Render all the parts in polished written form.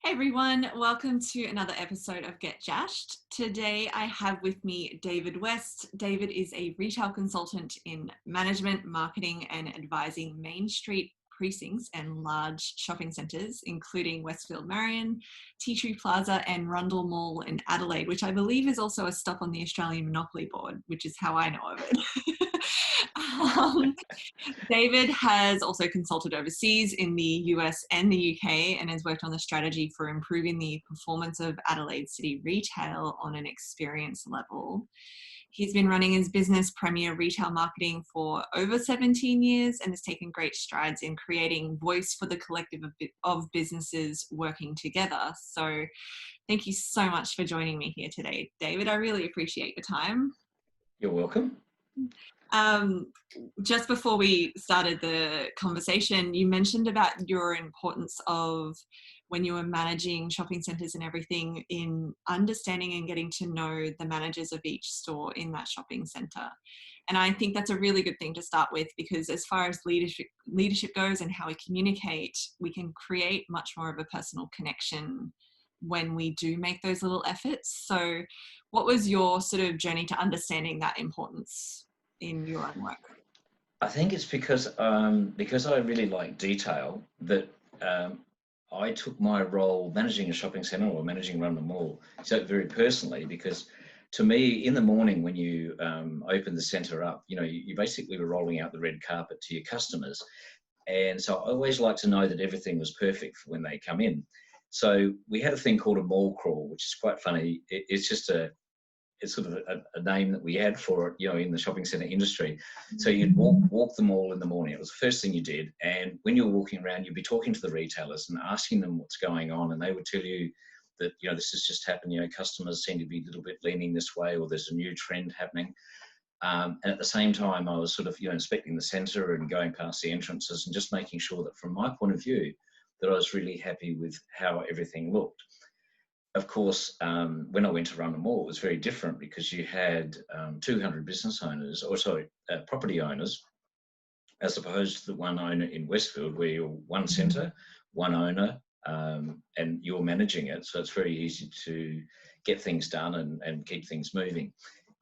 Hey everyone, welcome to another episode of Get Jashed. Today I have with me David West. David is a retail consultant in management, marketing and advising Main Street precincts and large shopping centres, including Westfield Marion, Tea Tree Plaza and Rundle Mall in Adelaide, which I believe is also a stop on the Australian Monopoly Board, which is how I know of it. um, David has also consulted overseas in the US and the UK and has worked on the strategy for improving the performance of Adelaide City retail on an experience level. He's been running his business Premier Retail Marketing for over 17 years and has taken great strides in creating voice for the collective of businesses working together. So thank you so much for joining me here today, David. I really appreciate your time. You're welcome. Just before we started the conversation, you mentioned about your importance of when you were managing shopping centres and everything in understanding and getting to know the managers of each store in that shopping centre. And I think that's a really good thing to start with, because as far as leadership goes and how we communicate, we can create much more of a personal connection when we do make those little efforts. So what was your sort of journey to understanding that importance in your own work? I think it's because I really like detail that I took my role managing a shopping centre or managing Rundle Mall so very personally, because to me, in the morning when you open the centre up, you basically were rolling out the red carpet to your customers. And so I always like to know that everything was perfect for when they come in. So we had a thing called a mall crawl, which is quite funny. It's sort of a name that we had for it, in the shopping centre industry. So you'd walk the mall in the morning. It was the first thing you did. And when you were walking around, you'd be talking to the retailers and asking them what's going on. And they would tell you that, this has just happened. Customers seem to be a little bit leaning this way, or there's a new trend happening. And at the same time, I was sort of, inspecting the centre and going past the entrances and just making sure that from my point of view, that I was really happy with how everything looked. Of course, when I went to Rundle Mall, it was very different because you had 200 property owners, as opposed to the one owner in Westfield, where you're one centre, one owner, and you're managing it. So it's very easy to get things done and keep things moving.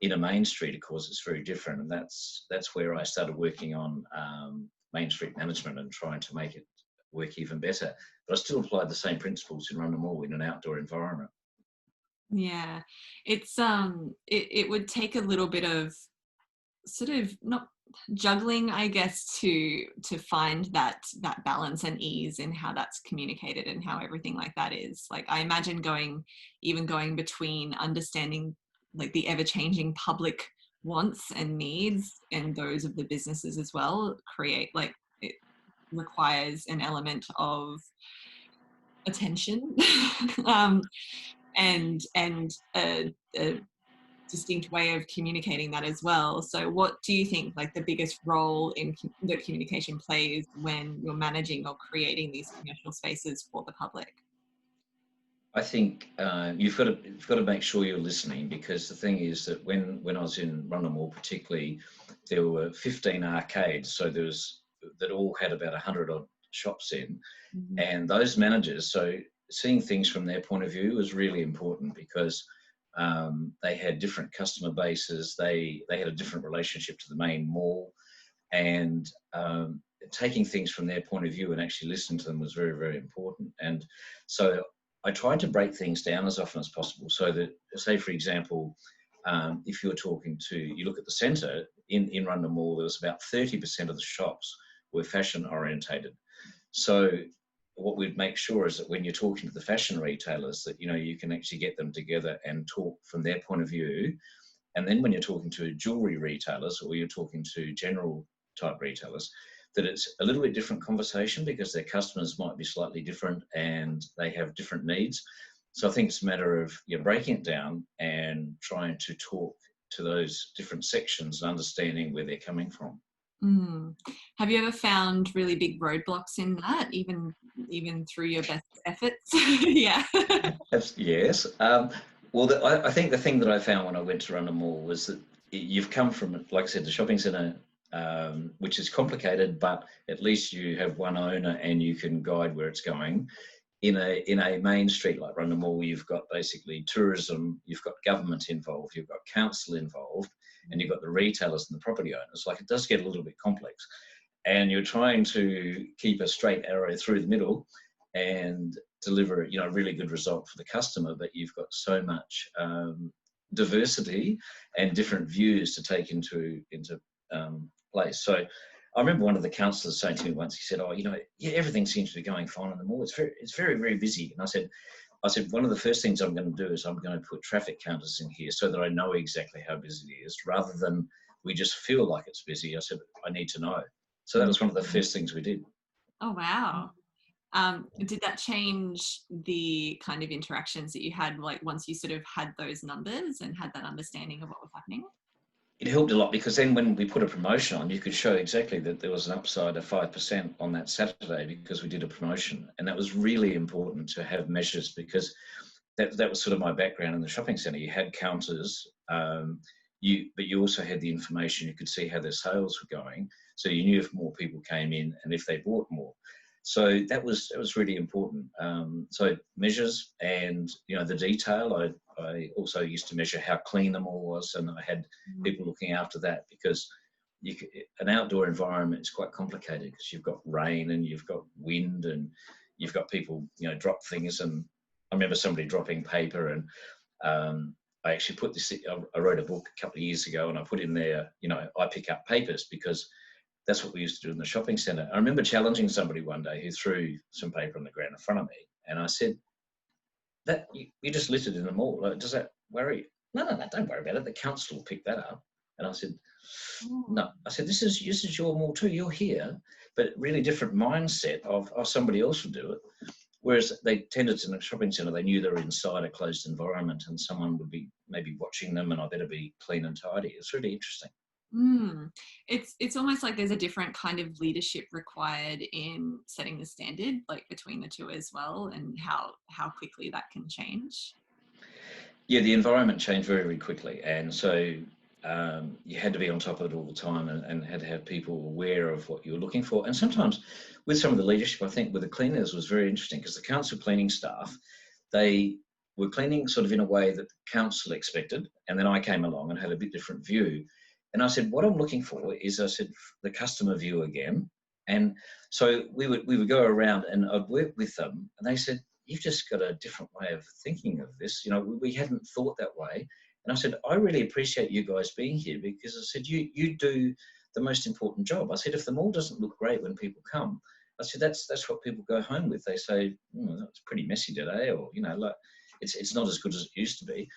In a Main Street, of course, it's very different, and that's where I started working on Main Street management and trying to make it work even better. But I still applied the same principles in Rundle Mall in an outdoor environment. Yeah, it's it would take a little bit of sort of not juggling, I guess, to find that balance and ease in how that's communicated and how everything like that is. Like, I imagine going between understanding like the ever-changing public wants and needs and those of the businesses as well, it requires an element of attention and a distinct way of communicating that as well. So what do you think like the biggest role in that communication plays when you're managing or creating these commercial spaces for the public? I think you've got to make sure you're listening, because the thing is that when I was in Rundle Mall particularly, there were 15 arcades, so that all had about 100 odd shops in, and those managers, so seeing things from their point of view was really important, because they had different customer bases, they had a different relationship to the main mall, and taking things from their point of view and actually listening to them was very, very important. And so I tried to break things down as often as possible, so that, say for example, if you look at the centre in Rundle Mall, there was about 30% of the shops were fashion orientated. So what we'd make sure is that when you're talking to the fashion retailers, that you can actually get them together and talk from their point of view. And then when you're talking to jewellery retailers, or you're talking to general type retailers, that it's a little bit different conversation, because their customers might be slightly different and they have different needs. So I think it's a matter of breaking it down and trying to talk to those different sections and understanding where they're coming from. Have you ever found really big roadblocks in that, even through your best efforts? Yeah. Yes. Well, I think the thing that I found when I went to Rundle Mall was that you've come from, like I said, the shopping centre, which is complicated, but at least you have one owner and you can guide where it's going. in a main street like Rundle Mall, you've got basically tourism, you've got government involved, you've got council involved, and you've got the retailers and the property owners. Like, it does get a little bit complex, and you're trying to keep a straight arrow through the middle and deliver, you know, a really good result for the customer. But you've got so much diversity and different views to take into place. So I remember one of the councillors saying to me once, he said, "Oh, you know, yeah, everything seems to be going fine in the mall. It's very, very busy." And I said, one of the first things I'm going to do is I'm going to put traffic counters in here so that I know exactly how busy it is, rather than we just feel like it's busy. I said, I need to know. So that was one of the first things we did. Oh, wow. Did that change the kind of interactions that you had, like once you sort of had those numbers and had that understanding of what was happening? It helped a lot, because then when we put a promotion on, you could show exactly that there was an upside of 5% on that Saturday because we did a promotion. And that was really important to have measures, because that was sort of my background in the shopping centre. You had counters, but you also had the information. You could see how their sales were going, so you knew if more people came in and if they bought more. So that was really important. So measures, and you know, the detail. I also used to measure how clean the mall was, and I had people looking after that, because an outdoor environment is quite complicated, because you've got rain and you've got wind and you've got people, you know, drop things. And I remember somebody dropping paper, and I actually put this. I wrote a book a couple of years ago, and I put in there, you know, I pick up papers, because that's what we used to do in the shopping centre. I remember challenging somebody one day who threw some paper on the ground in front of me, and I said, "That you just littered in the mall. Like, does that worry you?" No, don't worry about it. The council will pick that up. And I said, "No." I said, this is your mall too. You're here." But really different mindset of somebody else would do it. Whereas they tended to, in a shopping centre, they knew they were inside a closed environment and someone would be maybe watching them, and I better be clean and tidy. It's really interesting. It's almost like there's a different kind of leadership required in setting the standard, like between the two as well, and how quickly that can change. Yeah, the environment changed very, very quickly, and so you had to be on top of it all the time, and had to have people aware of what you were looking for. And sometimes with some of the leadership, I think with the cleaners was very interesting, because the council cleaning staff, they were cleaning sort of in a way that the council expected, and then I came along and had a bit different view. And I said, what I'm looking for is, I said, the customer view again. And so we would go around and I'd work with them, and they said, "You've just got a different way of thinking of this. You know, we hadn't thought that way." And I said, "I really appreciate you guys being here, because," I said, you do the most important job. I said, "If the mall doesn't look great when people come," I said, that's what people go home with. They say, "It's pretty messy today," or, you know, like, it's not as good as it used to be.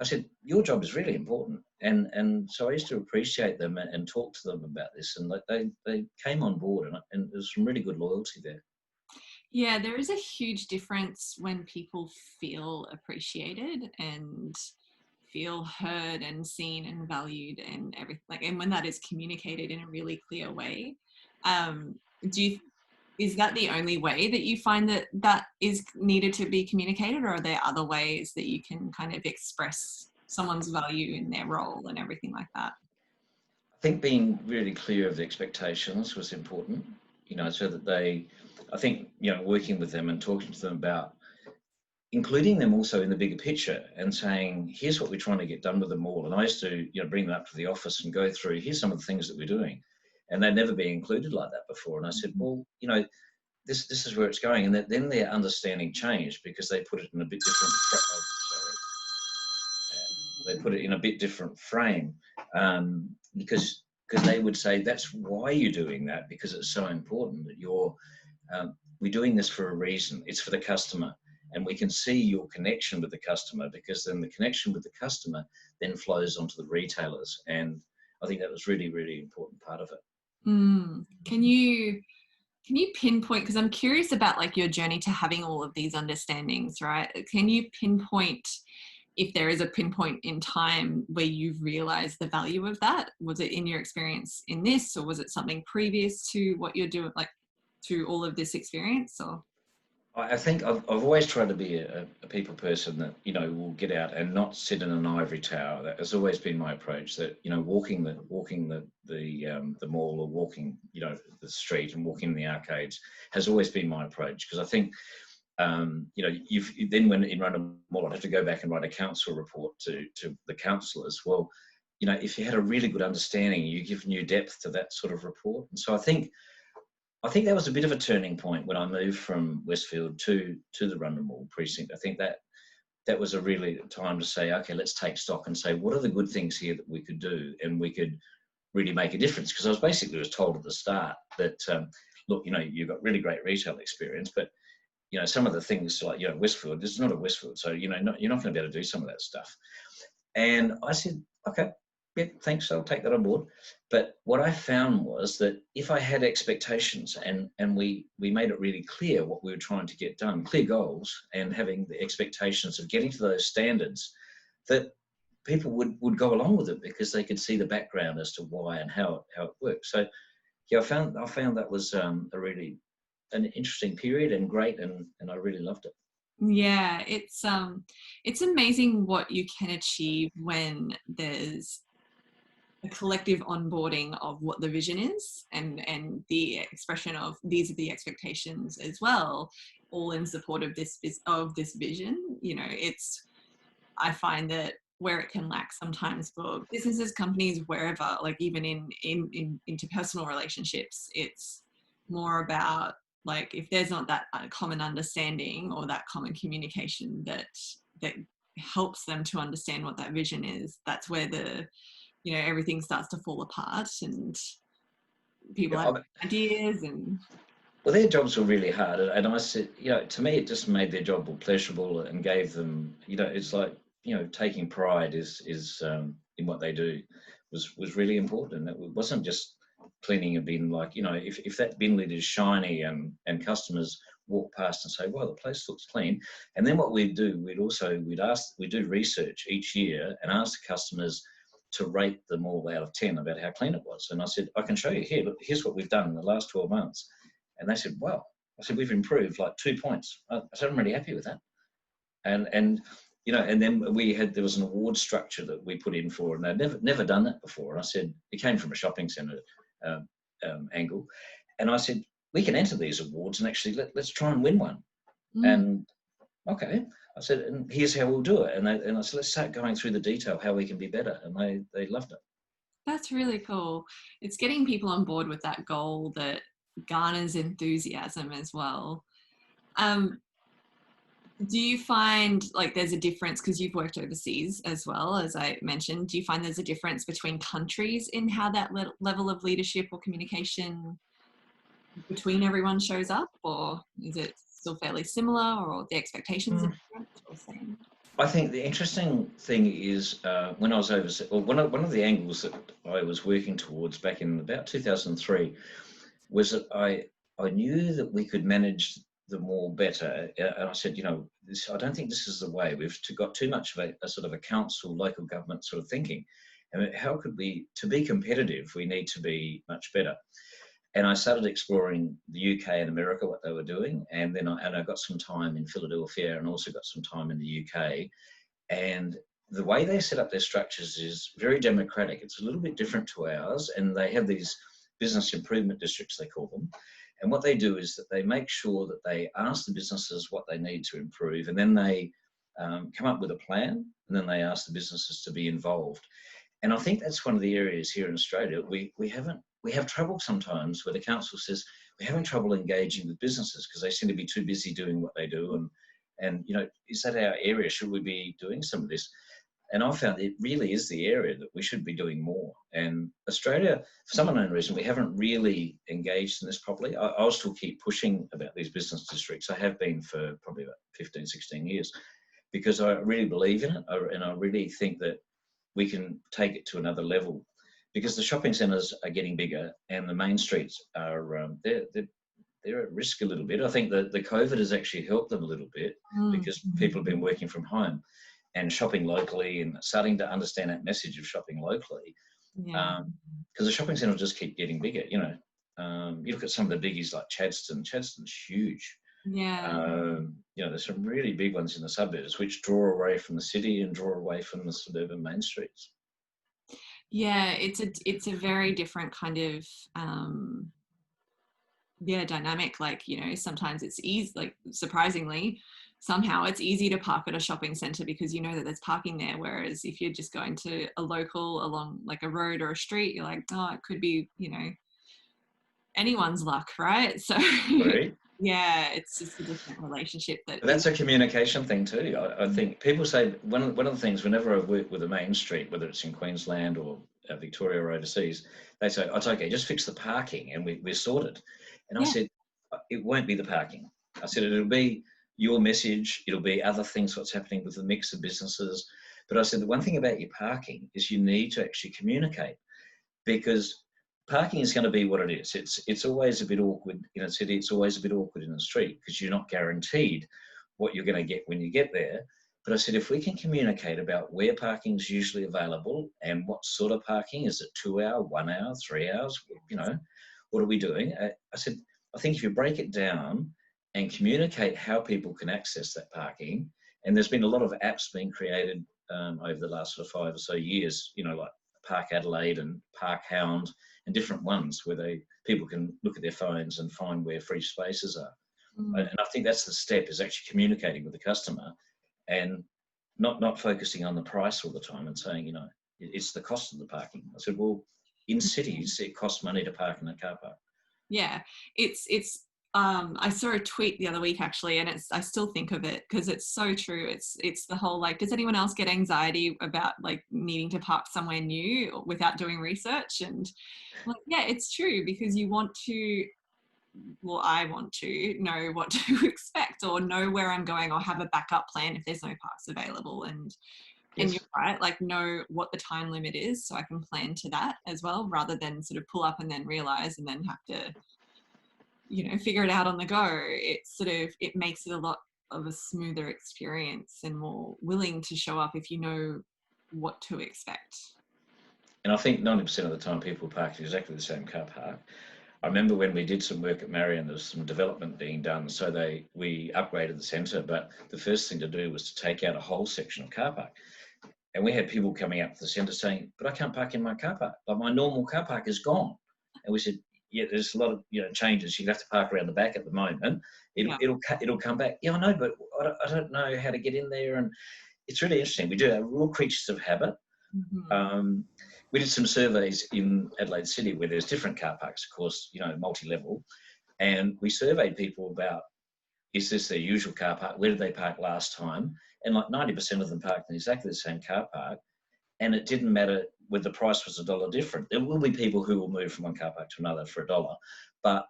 I said, "Your job is really important." And so I used to appreciate them and talk to them about this, and like they came on board, and there's some really good loyalty there. Yeah, there is a huge difference when people feel appreciated and feel heard and seen and valued and everything, like, and when that is communicated in a really clear way. Is that the only way that you find that is needed to be communicated, or are there other ways that you can kind of express someone's value in their role and everything like that? I think being really clear of the expectations was important, you know, so that I think, you know, working with them and talking to them about including them also in the bigger picture, and saying, here's what we're trying to get done with them all. And I used to, you know, bring them up to the office and go through, here's some of the things that we're doing. And they'd never been included like that before. And I said, well, you know, this is where it's going. And then their understanding changed, because they put it in a bit different, they put it in a bit different frame, because they would say, that's why you're doing that, because it's so important that we're doing this for a reason. It's for the customer. And we can see your connection with the customer, because then the connection with the customer then flows onto the retailers. And I think that was really, really important part of it. Can you pinpoint, because I'm curious about like your journey to having all of these understandings, right? Can you pinpoint if there is a pinpoint in time where you've realized the value of that? Was it in your experience in this, or was it something previous to what you're doing, like through all of this experience? Or I think I've always tried to be a people person that, you know, will get out and not sit in an ivory tower. That has always been my approach. That, you know, walking the mall, or walking, you know, the street and walking the arcades has always been my approach. Because I think You know, you've then when in Rundle Mall, I'd have to go back and write a council report to the councillors. Well, you know, if you had a really good understanding, you give new depth to that sort of report. And so I think that was a bit of a turning point when I moved from Westfield to the Rundle Mall precinct. I think that was a really time to say, okay, let's take stock and say, what are the good things here that we could do, and we could really make a difference. Because I was basically told at the start that, look, you know, you've got really great retail experience, but you know, some of the things like, you know, Westfield, this is not a Westfield. So, you know, you're not going to be able to do some of that stuff. And I said, okay, yeah, thanks. I'll take that on board. But what I found was that if I had expectations and we made it really clear what we were trying to get done, clear goals, and having the expectations of getting to those standards, that people would go along with it because they could see the background as to why and how it works. So yeah, I found that was a really an interesting period and great, and I really loved it. Yeah, it's amazing what you can achieve when there's a collective onboarding of what the vision is, and the expression of these are the expectations as well, all in support of this vision. You know, I find that where it can lack sometimes for businesses, companies, wherever, like even in interpersonal relationships, it's more about, like, if there's not that common understanding or that common communication that helps them to understand what that vision is, that's where everything starts to fall apart, and people have ideas. And well, their jobs were really hard, and I said, you know, to me, it just made their job more pleasurable and gave them, you know, it's like, you know, taking pride is in what they do was really important. It wasn't just cleaning a bin. Like, you know, if that bin lid is shiny and customers walk past and say, "Well, the place looks clean," and then what we'd do, we'd do research each year and ask the customers to rate them all out of 10 about how clean it was. And I said, I can show you here. Look, here's what we've done in the last 12 months. And they said, wow. I said, we've improved like 2 points. I said, I'm really happy with that. And you know, and then there was an award structure that we put in for, and they'd never done that before. And I said, it came from a shopping centre angle. And I said, we can enter these awards and actually let's try and win one. And okay, I said, and here's how we'll do it. And I said, let's start going through the detail, how we can be better. And they loved it. that's really cool. It's getting people on board with that goal that garners enthusiasm as well. Do you find like there's a difference, because you've worked overseas as well, as I mentioned, do you find there's a difference between countries in how that level of leadership or communication between everyone shows up, or is it still fairly similar, or the expectations are different or same? I think the interesting thing is when I was overseas, or one of the angles that I was working towards back in about 2003 was that I knew that we could manage the mall better. And I said, you know, I don't think this is the way. We've got too much of a sort of a council, local government sort of thinking. And how could to be competitive, we need to be much better. And I started exploring the UK and America, what they were doing. And then I got some time in Philadelphia and also got some time in the UK. And the way they set up their structures is very democratic. It's a little bit different to ours. And they have these business improvement districts, they call them. And what they do is that they make sure that they ask the businesses what they need to improve. And then they come up with a plan. And then they ask the businesses to be involved. And I think that's one of the areas here in Australia we have trouble sometimes where the council says we're having trouble engaging with businesses because they seem to be too busy doing what they do. And you know, is that our area? Should we be doing some of this? And I found it really is the area that we should be doing more. And Australia, for some unknown reason, we haven't really engaged in this properly. I'll still keep pushing about these business districts. I have been for probably about 15, 16 years because I really believe in it. And I really think that we can take it to another level because the shopping centres are getting bigger and the main streets are, they're at risk a little bit. I think that the COVID has actually helped them a little bit because people have been working from home and shopping locally and starting to understand that message of shopping locally. Yeah. Because the shopping centres just keep getting bigger, you know. You look at some of the biggies like Chadstone's huge. Yeah. You know, there's some really big ones in the suburbs which draw away from the city and draw away from the suburban main streets. Yeah, it's a very different kind of dynamic. Like, you know, sometimes it's easy, like surprisingly, somehow it's easy to park at a shopping center because you know that there's parking there. Whereas if you're just going to a local along like a road or a street, you're like, oh, it could be, you know, anyone's luck, right? So Right. yeah, it's just a different relationship that But that's a communication thing too. I think people say one of the things whenever I've worked with a main street, whether it's in Queensland or Victoria or overseas, they say, "Oh, it's okay, just fix the parking and we're sorted." And I yeah, said, "It won't be the parking." I said, "It'll be your message. It'll be other things, what's happening with the mix of businesses." But I said, the one thing about your parking is you need to actually communicate, because parking is going to be what it is. It's always a bit awkward in a city. It's always a bit awkward in a street because you're not guaranteed what you're going to get when you get there. But I said, if we can communicate about where parking is usually available and what sort of parking, is it 2 hour, 1 hour, 3 hours, you know, what are we doing? I said, I think if you break it down and communicate how people can access that parking, and there's been a lot of apps being created over the last sort of 5 or so years, you know, like Park Adelaide and Park Hound and different ones where people can look at their phones and find where free spaces are. And I think that's the step, is actually communicating with the customer and not focusing on the price all the time and saying, you know, it's the cost of the parking. I said, well, in cities, it costs money to park in a car park. yeah, it's I saw a tweet the other week actually, and I still think of it because it's so true. It's the whole like, does anyone else get anxiety about like needing to park somewhere new without doing research? And like, yeah, it's true, because you want to, well, I want to know what to expect or know where I'm going or have a backup plan if there's no parks available. And you're Yes. right, like know what the time limit is so I can plan to that as well, rather than sort of pull up and then realize and then have to, you know, figure it out on the go. It's sort of, it makes it a lot of a smoother experience and more willing to show up if you know what to expect. And I think 90% of the time people park in exactly the same car park. I remember when we did some work at Marion, there was some development being done, so we upgraded the centre, but the first thing to do was to take out a whole section of car park. And we had people coming up to the centre saying, but I can't park in my car park. Like, my normal car park is gone. And we said, yeah, there's a lot of, you know, changes. You have to park around the back at the moment. Yeah. It'll come back. Yeah, I know, but I don't know how to get in there. And it's really interesting. We do have real creatures of habit. Mm-hmm. We did some surveys in Adelaide City where there's different car parks, of course, you know, multi-level. And we surveyed people about, is this their usual car park? Where did they park last time? And like 90% of them parked in exactly the same car park. And it didn't matter whether the price was $1 different. There will be people who will move from one car park to another for $1, but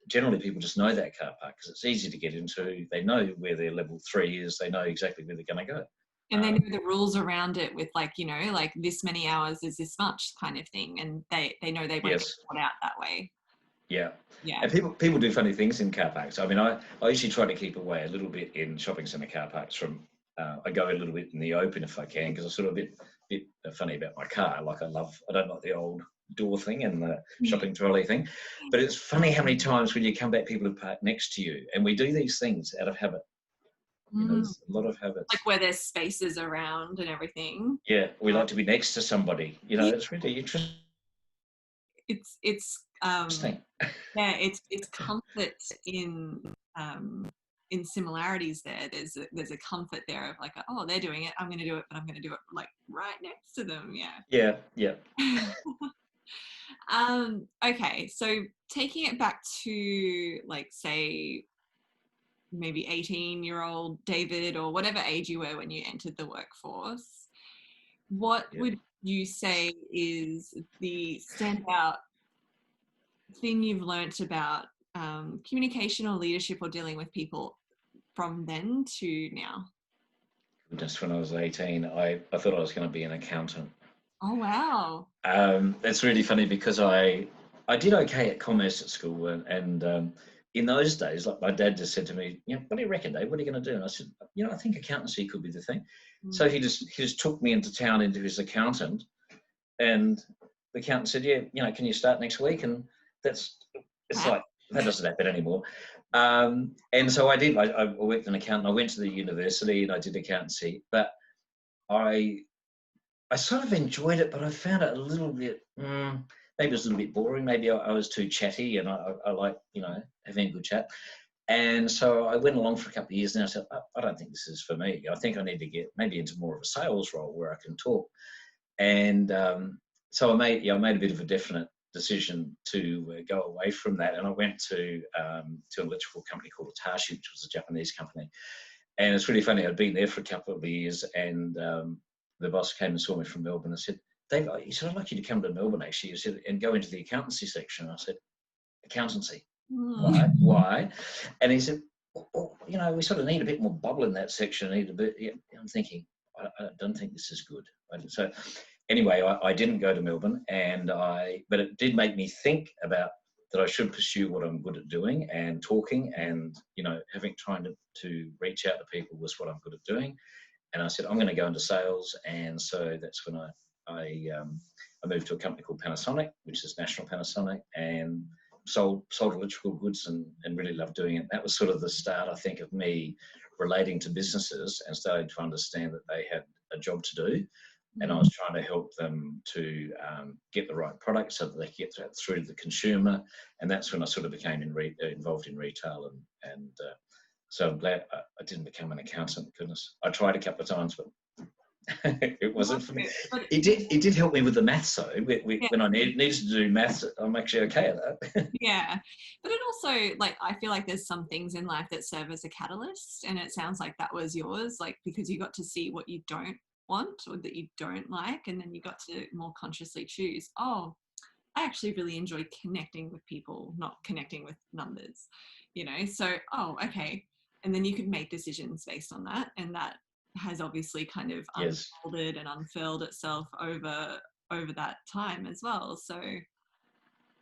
generally people just know that car park because it's easy to get into. They know where their level 3 is. They know exactly where they're going to go. And they know the rules around it with like, you know, like this many hours is this much kind of thing. And they know they won't get Yes. caught out that way. Yeah. Yeah. And people do funny things in car parks. I mean, I usually try to keep away a little bit in shopping centre car parks from, I go a little bit in the open if I can, because I'm sort of a bit funny about my car. Like I don't like the old door thing and the shopping trolley thing. But it's funny how many times when you come back, people have parked next to you. And we do these things out of habit. You know, there's a lot of habits. Like where there's spaces around and everything. Yeah, we like to be next to somebody. You know, Yeah. it's really interesting. It's yeah, it's comfort in similarities there. There's a comfort there of like, oh, they're doing it, I'm going to do it, but I'm going to do it like right next to them. Yeah. Yeah. Okay, so taking it back to like say maybe 18-year-old David or whatever age you were when you entered the workforce, what would you say is the standout thing you've learnt about communication or leadership or dealing with people from then to now? Just when I was 18, I thought I was going to be an accountant. Oh, wow. That's really funny because I did okay at commerce at school, and in those days, like my dad just said to me, you know, what do you reckon, Dave? What are you going to do? And I said, you know, I think accountancy could be the thing. So he just took me into town into his accountant, and the accountant said, yeah, you know, can you start next week? And it's Wow. like, that doesn't happen anymore. And so I did. I worked in accounting. I went to the university and I did accountancy, but I sort of enjoyed it, but I found it a little bit, maybe it was a little bit boring. Maybe I was too chatty, and I like, having a good chat. And so I went along for a couple of years, and I said, I don't think this is for me. I think I need to get maybe into more of a sales role where I can talk. And so I made a bit of a definite decision to go away from that, and I went to an electrical company called Hitachi, which was a Japanese company. And it's really funny. I'd been there for a couple of years, and the boss came and saw me from Melbourne and said, "Dave," he said, "I'd like you to come to Melbourne, actually." He said, "and go into the accountancy section." I said, "Accountancy? Why?" And he said, "Well, we sort of need a bit more bubble in that section. Need a bit." Yeah. I'm thinking, I don't think this is good. So anyway, I didn't go to Melbourne, but it did make me think about that I should pursue what I'm good at doing, and talking, and trying to reach out to people was what I'm good at doing. And I said, I'm going to go into sales. And so that's when I moved to a company called Panasonic, which is National Panasonic, and sold electrical goods, and really loved doing it. That was sort of the start, I think, of me relating to businesses and starting to understand that they had a job to do. And I was trying to help them to get the right product so that they could get that through to the consumer. And that's when I sort of became involved in retail. And so I'm glad I didn't become an accountant. Goodness, I tried a couple of times, but it wasn't for me. It did help me with the maths, though. When I needed to do maths, I'm actually okay at that. Yeah, but it also, like, I feel like there's some things in life that serve as a catalyst, and it sounds like that was yours, like, because you got to see what you don't want or that you don't like, and then you got to more consciously choose, oh, I actually really enjoy connecting with people, not connecting with numbers, so, oh, okay. And then you could make decisions based on that, and that has obviously kind of Yes. unfolded and unfurled itself over that time as well. So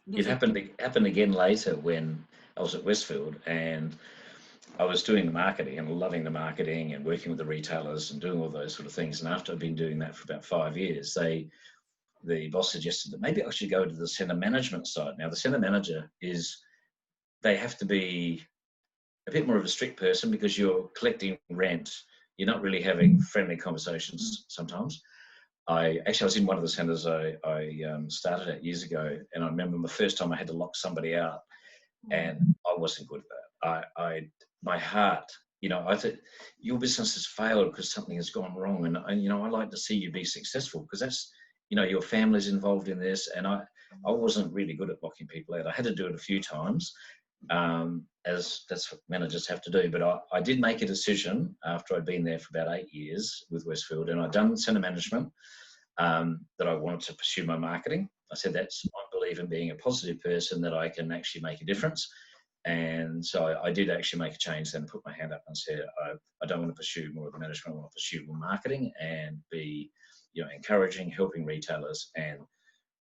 It happened again later when I was at Westfield, and I was doing the marketing and loving the marketing and working with the retailers and doing all those sort of things. And after I'd been doing that for about 5 years, the boss suggested that maybe I should go to the centre management side. Now, the centre manager they have to be a bit more of a strict person because you're collecting rent. You're not really having friendly conversations sometimes. I was in one of the centres I started at years ago, and I remember the first time I had to lock somebody out, and I wasn't good at that. My heart, I thought, your business has failed because something has gone wrong, and I like to see you be successful because that's, your family's involved in this, and I wasn't really good at locking people out. I had to do it a few times, as that's what managers have to do. But I did make a decision after I'd been there for about 8 years with Westfield, and I'd done centre management, that I wanted to pursue my marketing. I said, I believe in being a positive person, that I can actually make a difference. And so I did actually make a change then, put my hand up and said, I don't want to pursue more of the management, I want to pursue more marketing and be, encouraging, helping retailers and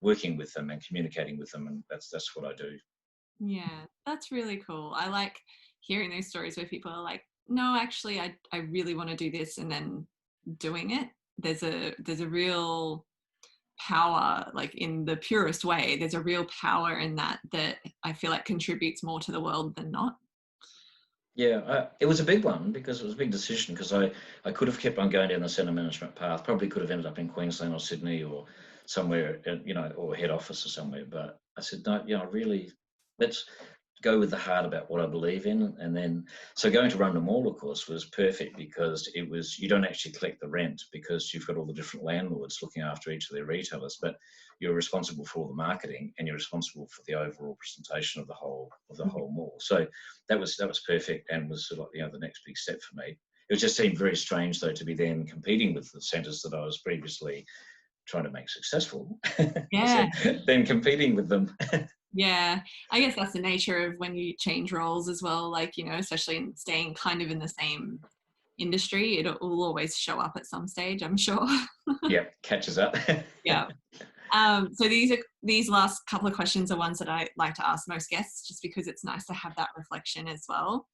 working with them and communicating with them. And that's what I do. Yeah, that's really cool. I like hearing those stories where people are like, no, actually, I really want to do this, and then doing it. There's a real power, like, in the purest way, there's a real power in that I feel like contributes more to the world than not. Yeah, it was a big one because it was a big decision, because I could have kept on going down the centre management path, probably could have ended up in Queensland or Sydney or somewhere, or head office or somewhere. But I said, no, really, let's go with the heart about what I believe in. And then, so going to Rundle Mall, of course, was perfect because you don't actually collect the rent because you've got all the different landlords looking after each of their retailers, but you're responsible for all the marketing and you're responsible for the overall presentation of the whole mall. So that was perfect, and was sort of, the next big step for me. It just seemed very strange, though, to be then competing with the centres that I was previously trying to make successful. Yeah. Then competing with them. Yeah, I guess that's the nature of when you change roles as well, like, especially in staying kind of in the same industry, it will always show up at some stage, I'm sure. Yeah, catches up. Yeah. So these last couple of questions are ones that I like to ask most guests, just because it's nice to have that reflection as well.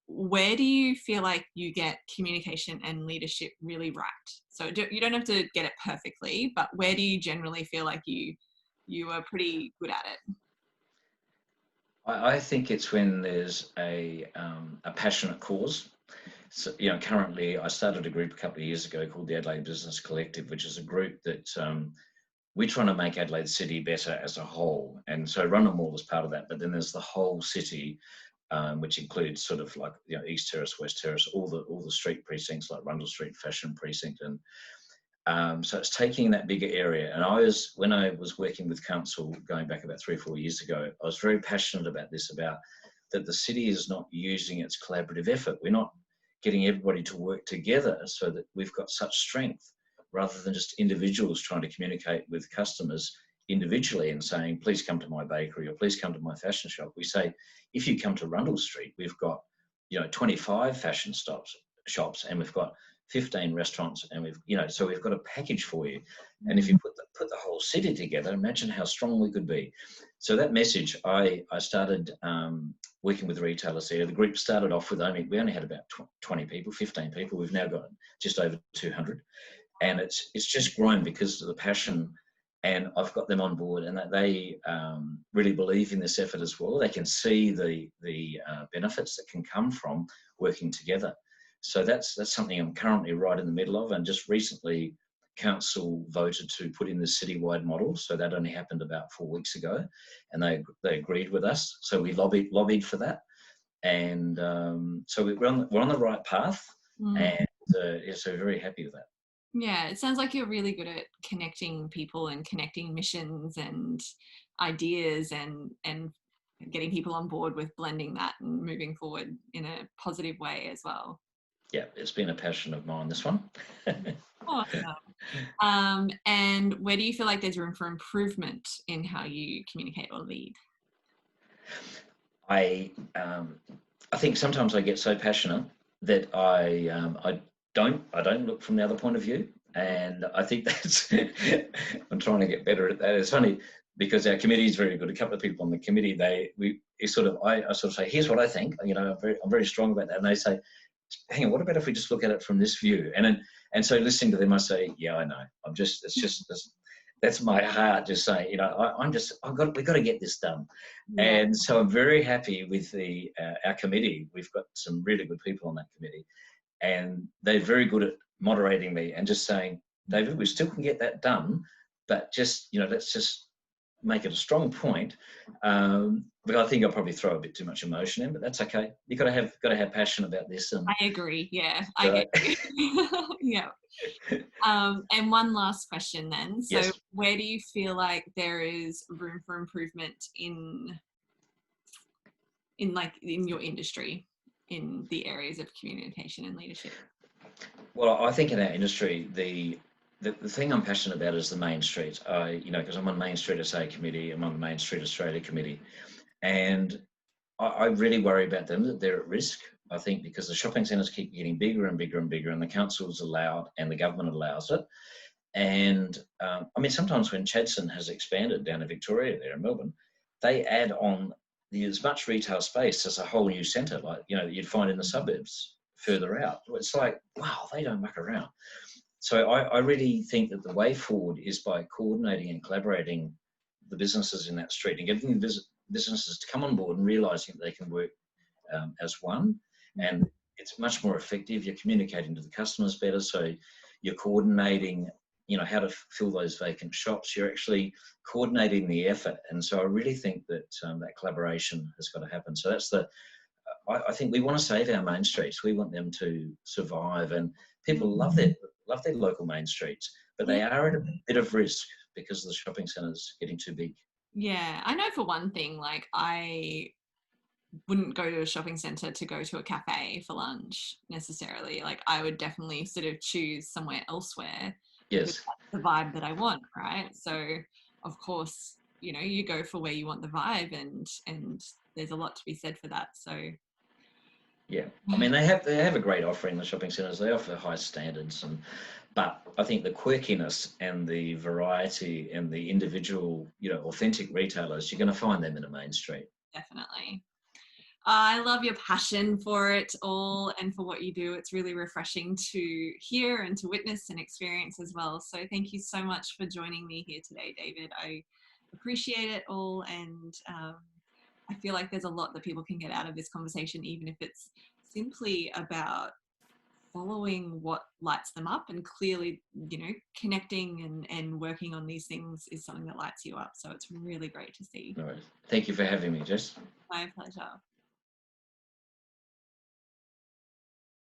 Where do you feel like you get communication and leadership really right? So you don't have to get it perfectly, but where do you generally feel like you are pretty good at it? I think it's when there's a passionate cause. So, currently I started a group a couple of years ago called the Adelaide Business Collective, which is a group that we're trying to make Adelaide City better as a whole. And so Rundle Mall is part of that, but then there's the whole city, which includes sort of like, you know, East Terrace, West Terrace, all the street precincts like Rundle Street, Fashion Precinct. And so it's taking that bigger area. And when I was working with council going back about 3 or 4 years ago, I was very passionate about this, about that the city is not using its collaborative effort. We're not getting everybody to work together so that we've got such strength, rather than just individuals trying to communicate with customers individually and saying, please come to my bakery or please come to my fashion shop. We say, if you come to Rundle Street, we've got, you know, 25 fashion shops, and we've got 15 restaurants, and so we've got a package for you. And if you put the whole city together, imagine how strong we could be. So that message, I started working with retailers there. The group started off with we only had about 20 people, 15 people. We've now got just over 200. And it's just grown because of the passion, and I've got them on board, and that they really believe in this effort as well. They can see the benefits that can come from working together. So that's something I'm currently right in the middle of, and just recently council voted to put in the citywide model. So that only happened about 4 weeks ago, and they agreed with us. So we lobbied for that, and so we're on the right path, and so we're very happy with that. Yeah, it sounds like you're really good at connecting people and connecting missions and ideas and getting people on board with blending that and moving forward in a positive way as well. Yeah, it's been a passion of mine, this one. Awesome. And where do you feel like there's room for improvement in how you communicate or lead? I think sometimes I get so passionate that I don't look from the other point of view, and I think that's I'm trying to get better at that. It's funny because our committee is very good. A couple of people on the committee, I sort of say, here's what I think. You know, I'm very strong about that, and they say, hang on, what about if we just look at it from this view? And so listening to them, I say, yeah, I know. That's my heart just saying, you know, we've got to get this done. Yeah. And so I'm very happy with our committee. We've got some really good people on that committee, and they're very good at moderating me and just saying, David, we still can get that done, but just, you know, let's just make it a strong point. But I think I'll probably throw a bit too much emotion in, but that's okay. You've got to have passion about this. And I agree. Yeah, I get you. Yeah. And one last question then. So yes. Where do you feel like there is room for improvement in your industry, in the areas of communication and leadership? Well, I think in our industry, the thing I'm passionate about is the Main Street. Because I'm on Main Street SA committee, I'm on the Main Street Australia committee, and I really worry about them, that they're at risk. I think because the shopping centres keep getting bigger and bigger and bigger, and the council's allowed and the government allows it. And sometimes when Chadstone has expanded down in Victoria, there in Melbourne, they add on as much retail space as a whole new centre, like, you know, you'd find in the suburbs further out. It's like, wow, they don't muck around. So I really think that the way forward is by coordinating and collaborating the businesses in that street and getting the businesses to come on board and realising that they can work as one. And it's much more effective. You're communicating to the customers better, so you're coordinating, you know, how to fill those vacant shops. You're actually coordinating the effort. And so I really think that that collaboration has got to happen. So that's I think we want to save our main streets. We want them to survive, and people love their local main streets, but they are at a bit of risk because the shopping centres getting too big. Yeah, I know for one thing, like I wouldn't go to a shopping centre to go to a cafe for lunch necessarily. Like I would definitely sort of choose somewhere elsewhere. Yes. That's the vibe that I want, right? So of course, you know, you go for where you want the vibe, and there's a lot to be said for that. So yeah, I mean, they have a great offering, the shopping centres. They offer high standards, but I think the quirkiness and the variety and the individual, you know, authentic retailers, you're going to find them in a main street. Definitely. I love your passion for it all and for what you do. It's really refreshing to hear and to witness and experience as well. So thank you so much for joining me here today, David. I appreciate it all, and I feel like there's a lot that people can get out of this conversation, even if it's simply about following what lights them up, and clearly, you know, connecting and working on these things is something that lights you up. So it's really great to see. No worries. Thank you for having me, Jess. My pleasure.